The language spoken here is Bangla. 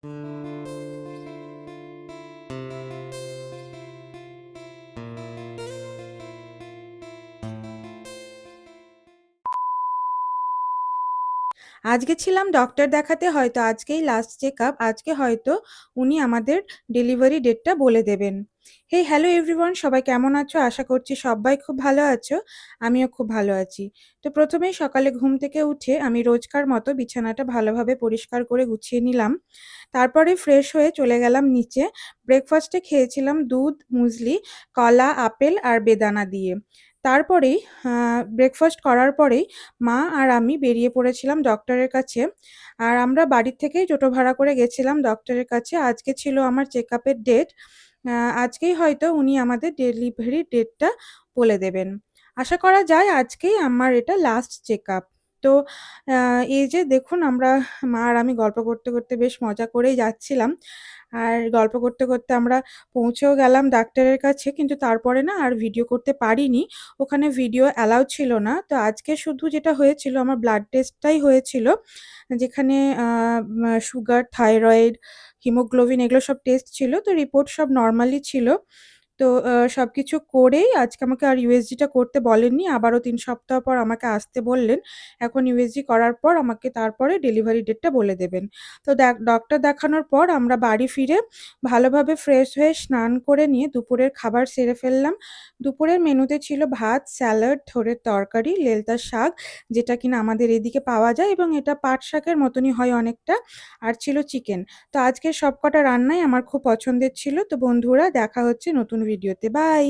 আজকে ছিলাম ডক্টর দেখাতে, হয়তো আজকেই লাস্ট চেকআপ। আজকে হয়তো উনি আমাদের ডেলিভারি ডেটটা বলে দেবেন। হ্যালো এভরিওয়ান, সবাই কেমন আছো? আশা করছি সবাই খুব ভালো আছো। আমিও খুব ভালো আছি। তো প্রথমেই সকালে ঘুম থেকে উঠে আমি রোজকার মতো বিছানাটা ভালোভাবে পরিষ্কার করে গুছিয়ে নিলাম। তারপরে ফ্রেশ হয়ে চলে গেলাম নিচে। ব্রেকফাস্টে খেয়েছিলাম দুধ, মুসলি, কলা, আপেল আর বেদানা দিয়ে। তারপরেই ব্রেকফাস্ট করার পরেই মা আর আমি বেরিয়ে পড়েছিলাম ডক্টরের কাছে। আর আমরা বাড়ির থেকেই টোটো ভাড়া করে গেছিলাম ডক্টরের কাছে। আজকে ছিল আমার চেকআপের ডেট। আজকেই হয়তো উনি আমাদের ডেলিভারি ডেটটা বলে দেবেন। আশা করা যায় আজকেই আমার এটা লাস্ট চেকআপ। তো এই যে দেখুন, আমরা মা আর আমি গল্প করতে করতে বেশ মজা করেই যাচ্ছিলাম। আর গল্প করতে করতে আমরা পৌঁছেও গেলাম ডাক্তারের কাছে, কিন্তু তারপরে না আর ভিডিও করতে পারিনি। ওখানে ভিডিও অ্যালাউ ছিল না। তো আজকে শুধু যেটা হয়েছিল, আমার ব্লাড টেস্টটাই হয়েছিল, যেখানে সুগার, থাইরয়েড, হিমোগ্লোবিন এগুলো সব টেস্ট ছিল। তো রিপোর্ট সব নরমালি ছিল। তো সবকিছু করেই আজকে আমাকে আর ইউএসজিটা করতে বলেননি। আবারও ৩ সপ্তাহ পর আমাকে আসতে বললেন। এখন ইউএসজি করার পর আমাকে তারপরে ডেলিভারি ডেটটা বলে দেবেন। তো ডক্টর দেখানোর পর আমরা বাড়ি ফিরে ভালোভাবে ফ্রেশ হয়ে স্নান করে নিয়ে দুপুরের খাবার সেরে ফেললাম। দুপুরের মেনুতে ছিল ভাত, স্যালাড, থোড়ের তরকারি, লেলতা শাক, যেটা কিনা আমাদের এদিকে পাওয়া যায় এবং এটা পাট শাকের মতনই হয় অনেকটা, আর ছিল চিকেন। তো আজকের সবকটা রান্নাই আমার খুব পছন্দের ছিল। তো বন্ধুরা, দেখা হচ্ছে নতুন ভিডিওতে। বাই।